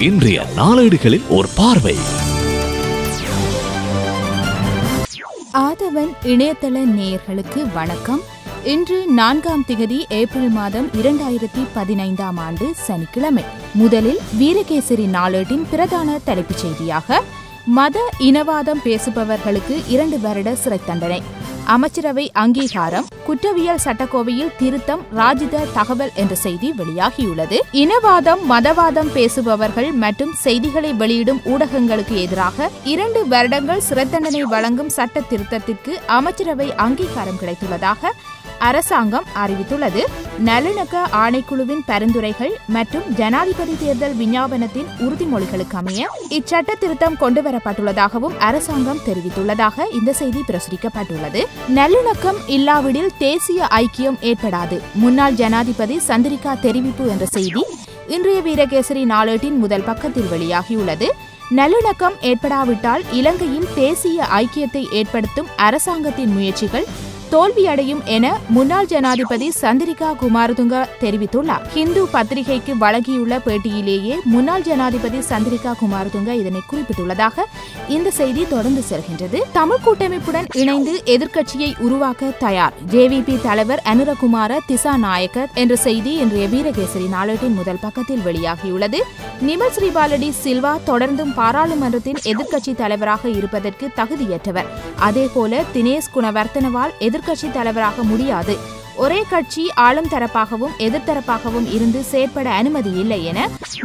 இன்றைய நாளேடுகளில் ஒரு பார்வை. ஆதவன் இணையதள நேயர்களுக்கு வணக்கம். இன்று 4ஆம் திகதி ஏப்ரல் மாதம் 2015ஆம் ஆண்டு சனிக்கிழமை. முதலில் வீரகேசரி நாளேட்டின் பிரதான தலைப்புச் செய்தியாக மத இனவாதம் பேசுபவர்களுக்கு 2 வருட சிறை தண்டனை, அமைச்சரவை அங்கீகாரம், குற்றவியல் சட்டக்கோவையில் திருத்தம், ராஜித தகவல் என்ற செய்தி வெளியாகியுள்ளது. இனவாதம், மதவாதம் பேசுபவர்கள் மற்றும் செய்திகளை வெளியிடும் ஊடகங்களுக்கு எதிராக 2 வருடங்கள் சிறை தண்டனை வழங்கும் சட்ட திருத்தத்திற்கு அமைச்சரவை அங்கீகாரம் கிடைத்துள்ளதாக அரசாங்கம் அறிவித்துள்ளது. நல்லிணக்க ஆணைக்குழுவின் பரிந்துரைகள் மற்றும் ஜனாதிபதி தேர்தல் விஞ்ஞாபனத்தின் உறுதிமொழிகளுக்கு அமைய இச்சட்ட திருத்தம் கொண்டுவரப்பட்டுள்ளதாகவும் அரசாங்கம் தெரிவித்துள்ளதாக இந்த செய்தி பிரசுரிக்கப்பட்டுள்ளது. நல்லிணக்கம் இல்லாவிடில் தேசிய ஐக்கியம் ஏற்படாது, முன்னாள் ஜனாதிபதி சந்திரிகா தெரிவிப்பு என்ற செய்தி இன்றைய வீரகேசரி நாளேட்டின் முதல் பக்கத்தில் வெளியாகியுள்ளது. நல்லிணக்கம் ஏற்படாவிட்டால் இலங்கையில் தேசிய ஐக்கியத்தை ஏற்படுத்தும் அரசாங்கத்தின் முயற்சிகள் தோல்வியடையும் என முன்னாள் ஜனாதிபதி சந்திரிகா குமாரதுங்க தெரிவித்துள்ளார். ஹிந்து பத்திரிகைக்கு வழங்கியுள்ள பேட்டியிலேயே முன்னாள் ஜனாதிபதி சந்திரிகா குமாரதுங்க இதனை குறிப்பிட்டுள்ளதாக இந்த செய்தி தொடர்ந்து செல்கின்றது. தமிழ் கூட்டமைப்புடன் இணைந்து எதிர்க்கட்சியை உருவாக்க தயார், ஜேவிபி தலைவர் அனுரகுமார திசாநாயக்க என்ற செய்தி இன்றைய வீரகேசரி நாளேட்டின் முதல் பக்கத்தில் வெளியாகியுள்ளது. நிமல் ஸ்ரீபாலடி சில்வா தொடர்ந்தும் பாராளுமன்றத்தின் எதிர்க்கட்சி தலைவராக இருப்பதற்கு தகுதியற்றவர், அதேபோல தினேஷ் குணவர்த்தனவால் எதிர்க்கட்சி தலைவராக முடியாது, ஒரே கட்சி ஆளும் தரப்பாகவும் எதிர்த்தரப்பாகவும் இருந்து செயற்பட அனுமதி இல்லை என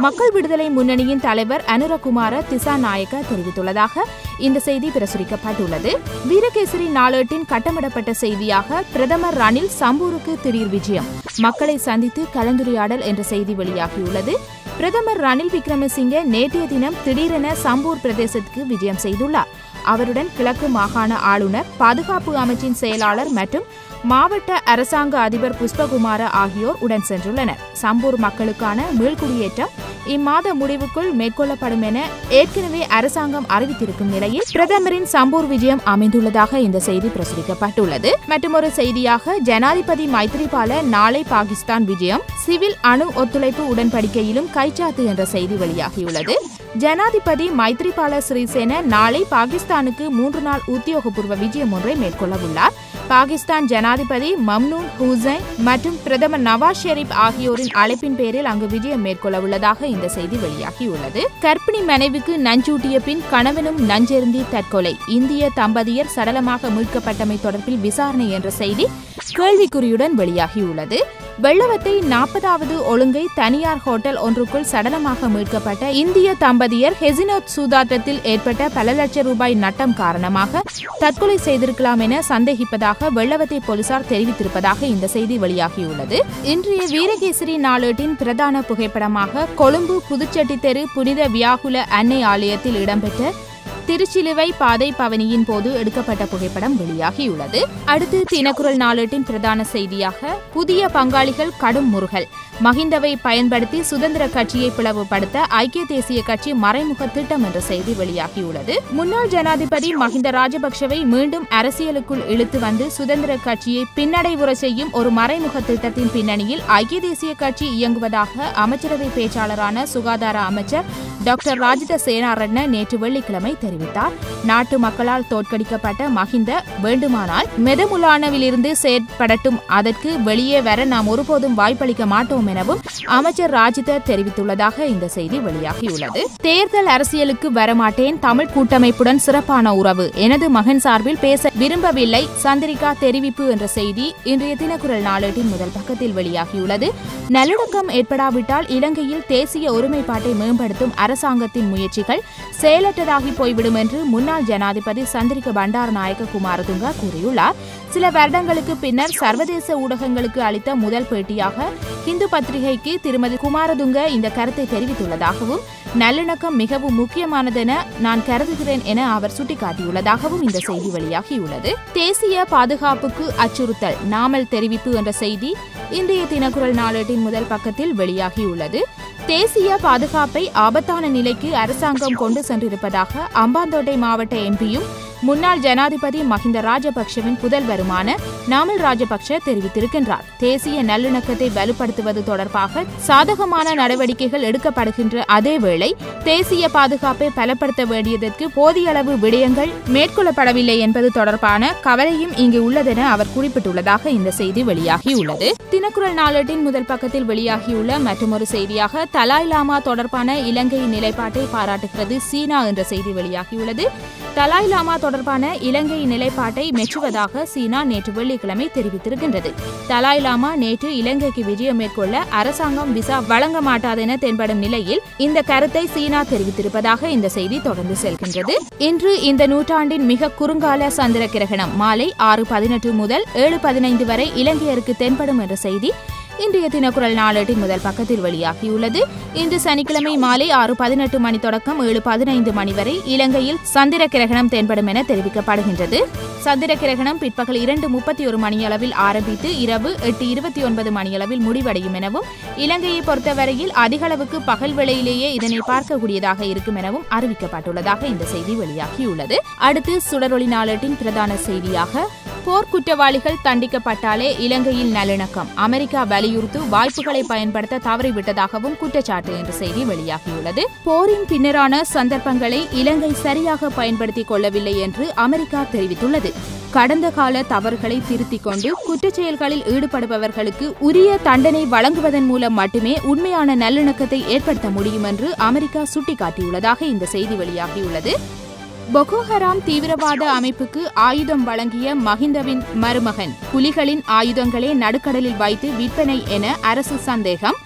மக்கள் விடுதலை முன்னணியின் தலைவர் அனுரகுமார திசாநாயக்க தெரிவித்துள்ளதாக இந்த செய்தி பிரசுரிக்கப்பட்டுள்ளது. வீரகேசரி நாளேட்டின் கட்டமிடப்பட்ட செய்தியாக பிரதமர் ரணில் சம்பூருக்கு திடீர் விஜயம், மக்களை சந்தித்து கலந்துரையாடல் என்ற செய்தி வெளியாகியுள்ளது. பிரதமர் ரணில் விக்ரமசிங்கே நேற்றைய தினம் திடீரென சம்பூர் பிரதேசத்துக்கு விஜயம் செய்துள்ளார். அவருடன் கிழக்கு மாகாண ஆளுநர், பாதுகாப்பு அமைச்சின் செயலாளர் மற்றும் மாவட்ட அரசாங்க அதிபர் புஷ்பகுமார ஆகியோர் உடன் சென்றுள்ளனர். சம்பூர் மக்களுக்கான மீள்குடியேற்றம் இம்மாத முடிவுக்குள் மேற்கொள்ளப்படும் என ஏற்கனவே அரசாங்கம் அறிவித்திருக்கும் நிலையில் பிரதமரின் சம்பூர் விஜயம் அமைந்துள்ளதாக இந்த செய்தி பிரசுரிக்கப்பட்டுள்ளது. மற்றொரு செய்தியாக ஜனாதிபதி மைத்ரிபால நாளை பாகிஸ்தான் விஜயம், சிவில் அணு ஒத்துழைப்பு உடன்படிக்கையிலும் கைச்சாத்து என்ற செய்தி வெளியாகியுள்ளது. ஜனாதிபதி மைத்ரிபால சிறிசேன நாளை பாகிஸ்தானுக்கு 3 நாள் உத்தியோகபூர்வ விஜயம் ஒன்றை மேற்கொள்ள உள்ளார். பாகிஸ்தான் ஜனாதிபதி மம்னூன் ஹுசைன் மற்றும் பிரதமர் நவாஸ் ஷெரீப் ஆகியோரின் அழைப்பின் பேரில் அங்கு விஜயம் மேற்கொள்ள உள்ளதாக இந்த செய்தி வெளியாகியுள்ளது. கர்ப்பிணி மனைவிக்கு நஞ்சூட்டிய பின் கணவனும் நஞ்செருந்தி தற்கொலை, இந்திய தம்பதியர் சடலமாக மீட்கப்பட்டமை தொடர்பில் விசாரணை என்ற செய்தி கேள்விக்குறியுடன் வெளியாகியுள்ளது. வெள்ளவத்தை 40வது ஒழுங்கை தனியார் ஹோட்டல் ஒன்றுக்குள் சடலமாக மீட்கப்பட்ட இந்திய தம்பதியர் ஹெசினோத் சூதாட்டத்தில் ஏற்பட்ட பல லட்சம் ரூபாய் நட்டம் காரணமாக தற்கொலை செய்திருக்கலாம் என சந்தேகிப்பதாக வெள்ளவத்தை போலீசார் தெரிவித்திருப்பதாக இந்த செய்தி வெளியாகியுள்ளது. இன்றைய வீரகேசரி நாளேட்டின் பிரதான புகைப்படமாக கொழும்பு புதுச்செட்டி தெரு புனித வியாகுல அன்னை ஆலயத்தில் இடம்பெற்ற திருச்சிலுவை பாதை பவனியின் போது எடுக்கப்பட்ட புகைப்படம் வெளியாகியுள்ளது. அடுத்து தினக்குரல் நாளேட்டின் பிரதான செய்தியாக புதிய பங்காளிகள் கடும் முறுகல், மஹிந்தவை பயன்படுத்தி சுதந்திர கட்சியை பிளவுபடுத்த ஐக்கிய தேசிய கட்சி மறைமுக திட்டம் என்ற செய்தி வெளியாகியுள்ளது. முன்னாள் ஜனாதிபதி மஹிந்த ராஜபக்சவை மீண்டும் அரசியலுக்குள் இழுத்து வந்து சுதந்திர கட்சியை பின்னடைவுற செய்யும் ஒரு மறைமுக திட்டத்தின் பின்னணியில் ஐக்கிய தேசிய கட்சி இயங்குவதாக அமைச்சரவை பேச்சாளரான சுகாதார அமைச்சர் டாக்டர் ராஜித சேனாரட்ன நேற்று வெள்ளிக்கிழமை தெரிவித்தார். நாட்டு மக்களால் தோற்கடிக்கப்பட்ட மஹிந்த வேண்டுமானால் மெதமுலானவிலிருந்து செயற்படட்டும், அதற்கு வெளியே வர நாம் ஒருபோதும் வாய்ப்பளிக்க மாட்டோம் எனவும் அமைச்சர் ராஜித தெரிவித்துள்ளதாக இந்த செய்தி வெளியாகியுள்ளது. தேர்தல் அரசியலுக்கு வரமாட்டேன், தமிழ் கூட்டமைப்புடன் சிறப்பான உறவு, எனது மகன் சார்பில் பேச விரும்பவில்லை, சந்திரிகா தெரிவிப்பு என்ற செய்தி இன்றைய தினக்குரல் நாளேட்டின் முதல் பக்கத்தில் வெளியாகியுள்ளது. நல்லிணக்கம் ஏற்படாவிட்டால் இலங்கையில் தேசிய ஒருமைப்பாட்டை மேம்படுத்தும் அரசாங்கத்தின் முயற்சிகள் செயலற்றதாகி போய்விடும் என்று முன்னாள் ஜனாதிபதி சந்திரிகா பண்டாரநாயக்க குமாரதுங்க கூறியுள்ளார். சில வருடங்களுக்கு பின்னர் சர்வதேச ஊடகங்களுக்கு அளித்த முதல் பேட்டியாக ஹிந்து பத்திரிகைக்கு திருமதி குமாரதுங்க இந்த கருத்தை தெரிவித்துள்ளதாகவும் நல்லிணக்கம் மிகவும் முக்கியமானதென நான் கருதுகிறேன் என அவர் சுட்டிக்காட்டியுள்ளதாகவும் இந்த செய்தி வெளியாகியுள்ளது. தேசிய பாதுகாப்புக்கு அச்சுறுத்தல், நாமல் தெரிவிப்பு என்ற செய்தி இன்றைய தினக்குரல் நாளேட்டின் முதல் பக்கத்தில் வெளியாகியுள்ளது. தேசிய பாதுகாப்பை ஆபத்தான நிலைக்கு அரசாங்கம் கொண்டு சென்றிருப்பதாக அம்பாந்தோட்டை மாவட்ட எம்பியும் முன்னாள் ஜனாதிபதி மஹிந்த ராஜபக்ஷவின் புதல்வருமான நாமல் ராஜபக்ஷ தெரிவித்திருக்கின்றார். தேசிய நல்லிணக்கத்தை வலுப்படுத்துவது தொடர்பாக சாதகமான நடவடிக்கைகள் எடுக்கப்படுகின்ற அதேவேளை தேசிய பாதுகாப்பை பலப்படுத்த வேண்டியதற்கு போதிய அளவு விடயங்கள் மேற்கொள்ளப்படவில்லை என்பது தொடர்பான கவலையும் இங்கு உள்ளதென அவர் குறிப்பிட்டுள்ளதாக இந்த செய்தி வெளியாகியுள்ளது. தினக்குரல் நாளேட்டின் முதல் பக்கத்தில் வெளியாகியுள்ள மற்றொரு செய்தியாக தலாய் லாமா தொடர்பான இலங்கையின் நிலைப்பாட்டை பாராட்டுகிறது சீனா என்ற செய்தி வெளியாகியுள்ளது. தலாய் லாமா தொடர்பான இலங்கையின் நிலைப்பாட்டை மெச்சுவதாக சீனா நேற்று வெள்ளிக்கிழமை தெரிவித்திருக்கின்றது. தலாய் லாமா நேற்று இலங்கைக்கு விஜயம் மேற்கொள்ள அரசாங்கம் விசா வழங்க மாட்டாது என தென்படும் நிலையில் இந்த கருத்தை சீனா தெரிவித்திருப்பதாக இந்த செய்தி தொடர்ந்து செல்கின்றது. இன்று இந்த நூற்றாண்டின் மிக குறுங்கால சந்திர கிரகணம் மாலை 6:18 முதல் 7:15 வரை இலங்கையருக்கு தென்படும் என்ற செய்தி இன்றைய தினக்குரல் நாளேட்டின் முதல் பக்கத்தில் வெளியாகியுள்ளது. இன்று சனிக்கிழமை மாலை 6:18 மணி தொடக்கம் 7:15 மணி வரை இலங்கையில் சந்திர கிரகணம் தென்படும் என தெரிவிக்கப்படுகின்றது. சந்திர கிரகணம் பிற்பகல் 2:31 மணியளவில் ஆரம்பித்து இரவு 8:29 மணியளவில் முடிவடையும் எனவும் இலங்கையை பொறுத்தவரையில் அதிகளவுக்கு பகல் வேளையிலேயே இதனை பார்க்கக்கூடியதாக இருக்கும் எனவும் அறிவிக்கப்பட்டுள்ளதாக இந்த செய்தி வெளியாகியுள்ளது. அடுத்து சுடரொளி நாளேட்டின் பிரதான செய்தியாக போர்க்குற்றவாளிகள் தண்டிக்கப்பட்டாலே இலங்கையில் நல்லிணக்கம், அமெரிக்கா வலியுறுத்து வாய்ப்புகளை பயன்படுத்த தவறிவிட்டதாகவும் குற்றச்சாட்டு என்ற செய்தி வெளியாகியுள்ளது. போரின் பின்னரான சந்தர்ப்பங்களை இலங்கை சரியாக பயன்படுத்திக் கொள்ளவில்லை என்று அமெரிக்கா தெரிவித்துள்ளது. கடந்த கால தவறுகளை திருத்திக் கொண்டு குற்றச்செயல்களில் ஈடுபடுபவர்களுக்கு உரிய தண்டனை வழங்குவதன் மூலம் மட்டுமே உண்மையான நல்லிணக்கத்தை ஏற்படுத்த முடியும் என்று அமெரிக்கா சுட்டிக்காட்டியுள்ளதாக இந்த செய்தி வெளியாகியுள்ளது. பொகோ ஹராம் தீவிரவாத அமைப்புக்கு ஆயுதம் வழங்கிய மஹிந்தவின் மருமகன் புலிகளின் ஆயுதங்களே நடுக்கடலில் வைத்து விற்பனை என அரசு சந்தேகம்,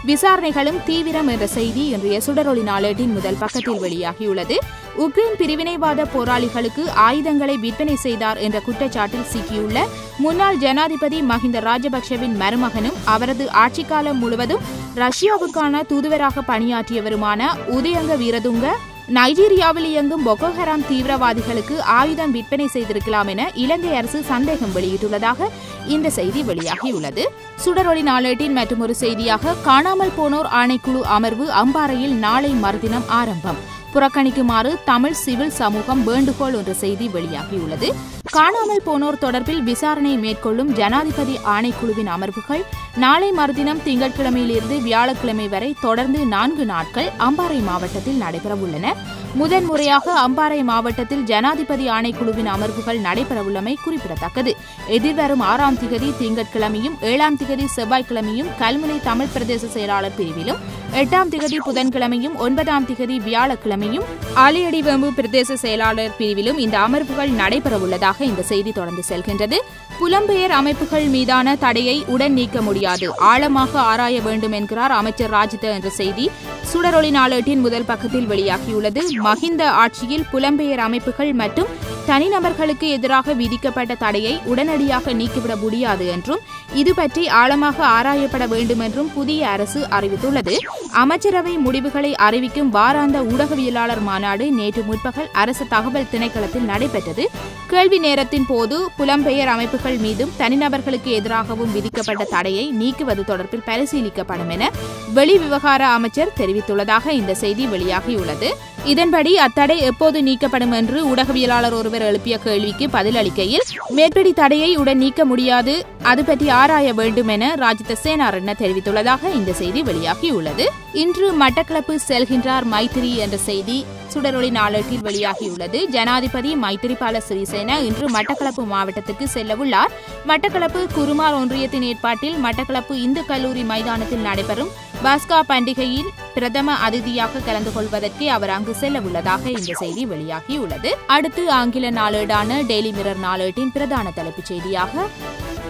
விசாரணைகளும் தீவிரம் என்ற செய்தி இன்றைய சுடரொளி நாளேட்டின் முதல் பக்கத்தில் வெளியாகியுள்ளது. உக்ரைன் பிரிவினைவாத போராளிகளுக்கு ஆயுதங்களை விற்பனை செய்தார் என்ற குற்றச்சாட்டில் சிக்கியுள்ள முன்னாள் ஜனாதிபதி மஹிந்த ராஜபக்ஷவின் மருமகனும் அவரது ஆட்சிக்காலம் முழுவதும் ரஷ்யாவுக்கான தூதுவராக பணியாற்றியவருமான உதயங்க வீரதுங்க நைஜீரியாவில் இயங்கும் பொகோ ஹராம் தீவிரவாதிகளுக்கு ஆயுதம் விற்பனை செய்திருக்கலாம் என இலங்கை அரசு சந்தேகம் வெளியிட்டுள்ளதாக இந்த செய்தி வெளியாகியுள்ளது. சுடரொளி நாளேட்டின் மற்றொரு செய்தியாக காணாமல் போனோர் ஆணைக்குழு அமர்வு அம்பாறையில் நாளை மறுதினம் ஆரம்பம், புறக்கணிக்குமாறு தமிழ் சிவில் சமூகம் வேண்டுகோள் என்ற செய்தி வெளியாகியுள்ளது. காணாமல் போனோர் தொடர்பில் விசாரணை மேற்கொள்ளும் ஜனாதிபதி ஆணைக்குழுவின் அமர்வுகள் நாளை மறுதினம் திங்கட்கிழமையிலிருந்து வியாழக்கிழமை வரை தொடர்ந்து 4 நாட்கள் அம்பாறை மாவட்டத்தில் நடைபெறவுள்ளன. முதன்முறையாக அம்பாறை மாவட்டத்தில் ஜனாதிபதி ஆணைக்குழுவின் அமர்வுகள் நடைபெறவுள்ளமை குறிப்பிடத்தக்கது. எதிர்வரும் 6ஆம் திகதி திங்கட்கிழமையும் 7ஆம் திகதி செவ்வாய்க்கிழமையும் கல்முனை தமிழ் பிரதேச செயலாளர் பிரிவிலும் 8ஆம் திகதி புதன்கிழமையும் 9ஆம் திகதி வியாழக்கிழமையும் ஆலியடிவேம்பு பிரதேச செயலாளர் பிரிவிலும் இந்த அமர்வுகள் நடைபெறவுள்ளதாக இந்த செய்தி தொடர்ந்து செல்கின்றது. புலம்பெயர் அமைப்புகள் மீதான தடையை உடன் நீக்க முடியாது, ஆழமாக ஆராய வேண்டும் என்கிறார் அமைச்சர் ராஜித என்ற செய்தி சுடரொளி நாளேட்டின் முதல் பக்கத்தில் வெளியாகியுள்ளது. மஹிந்த ஆட்சியில் புலம்பெயர் அமைப்புகள் மற்றும் தனிநபர்களுக்கு எதிராக விதிக்கப்பட்ட தடையை உடனடியாக நீக்கிவிட முடியாது என்றும் இது பற்றி ஆழமாக ஆராயப்பட வேண்டும் என்றும் புதிய அரசு அறிவித்துள்ளது. அமைச்சரவை முடிவுகளை அறிவிக்கும் வாராந்த ஊடகவியலாளர் மாநாடு நேற்று முற்பகல் அரசு தகவல் திணைக்களத்தில் நடைபெற்றது. கேள்வி நேரத்தின் போது புலம்பெயர் அமைப்புகள் மீதும் தனிநபர்களுக்கு எதிராகவும் விதிக்கப்பட்ட தடையை நீக்குவது தொடர்பில் பரிசீலிக்கப்படும் என வெளிவிவகார அமைச்சர் தெரிவித்துள்ளதாக இந்த செய்தி வெளியாகியுள்ளது. இதன்படி அத்தடை எப்போது நீக்கப்படும் என்று ஊடகவியலாளர் ஒருவர் எழுப்பிய கேள்விக்கு பதிலளிக்கையில் மேற்படி தடையை உடன் நீக்க முடியாது, அது பற்றி ஆராய வேண்டும் என ராஜித சேனாரட்ன தெரிவித்துள்ளதாக இந்த செய்தி வெளியாகியுள்ளது. இன்று மட்டக்களப்பு செல்கின்றார் மைத்திரி என்ற செய்தி சுடரொளி நாளேட்டில் வெளியாகியுள்ளது. ஜனாதிபதி மைத்திரிபால சிறிசேன இன்று மட்டக்களப்பு மாவட்டத்துக்கு செல்லவுள்ளார். மட்டக்களப்பு குருமார் ஒன்றியத்தின் ஏற்பாட்டில் மட்டக்களப்பு இந்து கல்லூரி மைதானத்தில் நடைபெறும் பாஸ்கா பண்டிகையில் பிரதம அதிதியாக கலந்து கொள்வதற்கு அவர் அங்கு செல்லவுள்ளதாக இந்த செய்தி வெளியாகியுள்ளது. அடுத்து ஆங்கில நாளேடான டெய்லி மிரர் நாளேட்டின் பிரதான தலைப்புச் செய்தியாக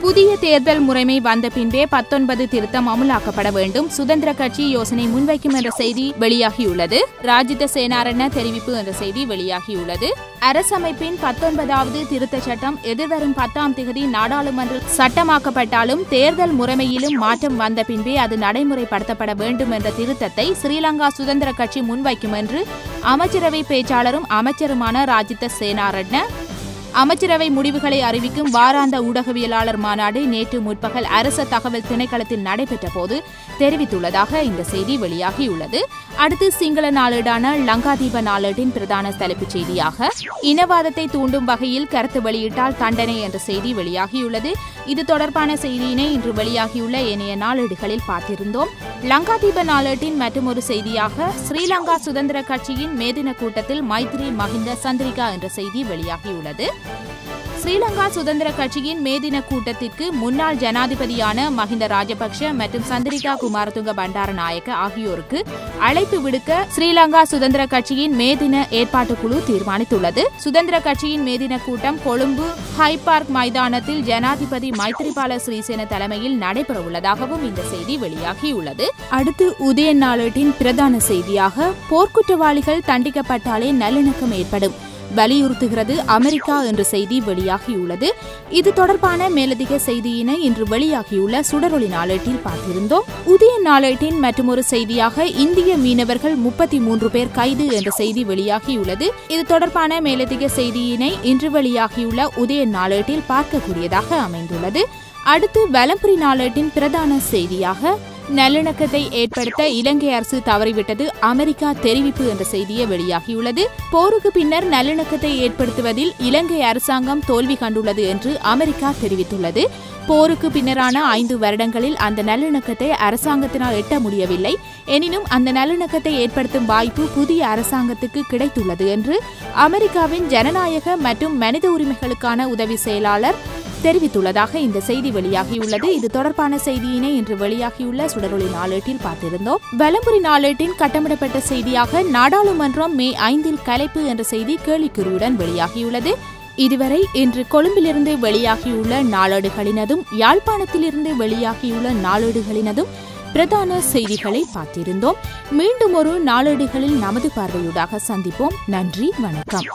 புதிய தேர்தல் முறைமை வந்த பின்பே 19 திருத்தம் அமுலாக்கப்பட வேண்டும், சுதந்திர கட்சி யோசனை முன்வைக்கும் என்ற செய்தி வெளியாகியுள்ளது. ராஜித சேனாரட்ன தெரிவிப்பு என்ற செய்தி வெளியாகியுள்ளது. அரசமைப்பின் 19வது திருத்த சட்டம் எதிர்வரும் 10ஆம் தேதி நாடாளுமன்ற சட்டமாக்கப்பட்டாலும் தேர்தல் முறைமையிலும் மாற்றம் வந்த பின்பே அது நடைமுறைப்படுத்தப்பட வேண்டும் என்ற திருத்தத்தை ஸ்ரீலங்கா சுதந்திர கட்சி முன்வைக்கும் என்று அமைச்சரவை பேச்சாளரும் அமைச்சருமான ராஜித சேனாரட்ன அமைச்சரவை முடிவுகளை அறிவிக்கும் வாராந்த ஊடகவியலாளர் மாநாடு நேற்று முற்பகல் அரச தகவல் திணைக்களத்தில் நடைபெற்ற போது தெரிவித்துள்ளதாக இந்த செய்தி வெளியாகியுள்ளது. அடுத்து சிங்கள நாளேடான லங்காதீப நாளேட்டின் பிரதான தலைப்புச் செய்தியாக இனவாதத்தை தூண்டும் வகையில் கருத்து வெளியிட்டால் தண்டனை என்ற செய்தி வெளியாகியுள்ளது. இது தொடர்பான செய்தியினை இன்று வெளியாகியுள்ள ஏனைய நாளேடுகளில் பார்த்திருந்தோம். லங்காதீப நாளேட்டின் மற்றொரு செய்தியாக ஸ்ரீலங்கா சுதந்திர கட்சியின் மேதின கூட்டத்தில் மைத்ரி மஹிந்த சந்திரிகா என்ற செய்தி வெளியாகியுள்ளது. ஸ்ரீலங்கா சுதந்திர கட்சியின் மேதின கூட்டத்திற்கு முன்னாள் ஜனாதிபதியான மஹிந்த ராஜபக்ஷ மற்றும் சந்திரிகா குமாரதுங்க பண்டாரநாயக்க ஆகியோருக்கு அழைப்பு விடுக்க ஸ்ரீலங்கா சுதந்திர கட்சியின் மேதின ஏற்பாட்டுக்குழு தீர்மானித்துள்ளது. சுதந்திர கட்சியின் மேதின கூட்டம் கொழும்பு ஹை பார்க் மைதானத்தில் ஜனாதிபதி மைத்ரிபால சிறிசேன தலைமையில் நடைபெறவுள்ளதாகவும் இந்த செய்தி வெளியாகியுள்ளது. அடுத்து உதயன் நாளேட்டின் பிரதான செய்தியாக போர்க்குற்றவாளிகள் தண்டிக்கப்பட்டாலே நல்லிணக்கம் ஏற்படும் வலியுறுத்துகிறது அமெரிக்கா என்ற செய்தி வெளியாகியுள்ளது. இது தொடர்பான மேலதிக செய்தியினை இன்று வெளியாகியுள்ள சுடரொளி நாளேட்டில் பார்த்திருந்தோம். உதயன் நாளேட்டின் மற்றொரு செய்தியாக இந்திய மீனவர்கள் 33 பேர் கைது என்ற செய்தி வெளியாகியுள்ளது. இது தொடர்பான மேலதிக செய்தியினை இன்று வெளியாகியுள்ள உதயன் நாளேட்டில் பார்க்கக்கூடியதாக அமைந்துள்ளது. அடுத்து வலம்புரி நாளேட்டின் பிரதான செய்தியாக நல்லிணக்கத்தை ஏற்படுத்த இலங்கை அரசு தவறிவிட்டது அமெரிக்கா தெரிவிப்பு என்ற செய்தியை வெளியாகியுள்ளது. போருக்கு பின்னர் நல்லிணக்கத்தை ஏற்படுத்துவதில் இலங்கை அரசாங்கம் தோல்வி கண்டுள்ளது என்று அமெரிக்கா தெரிவித்துள்ளது. போருக்கு பின்னரான 5 வருடங்களில் அந்த நல்லிணக்கத்தை அரசாங்கத்தினால் எட்ட முடியவில்லை. எனினும் அந்த நல்லிணக்கத்தை ஏற்படுத்தும் வாய்ப்பு புதிய அரசாங்கத்துக்கு கிடைத்துள்ளது என்று அமெரிக்காவின் ஜனநாயக மற்றும் மனித உரிமைகளுக்கான உதவி செயலாளர் தெரிவித்துள்ளதாக இந்த செய்தி வெளியாகியுள்ளது. இது தொடர்பான செய்தியினை இன்று வெளியாகியுள்ள சுடரொளி நாளேட்டில் பார்த்திருந்தோம். வலம்புரி நாளேட்டின் கட்டமிடப்பட்ட செய்தியாக நாடாளுமன்றம் மே 5 கலைப்பு என்ற செய்தி கேள்விக்குறியுடன் வெளியாகியுள்ளது. இதுவரை இன்று கொழும்பிலிருந்து வெளியாகியுள்ள நாளேடுகளினதும் யாழ்ப்பாணத்திலிருந்து வெளியாகியுள்ள நாளேடுகளினதும் பிரதான செய்திகளை பார்த்திருந்தோம். மீண்டும் ஒரு நாளேடுகளில் நமது பார்வையூடாக சந்திப்போம். நன்றி, வணக்கம்.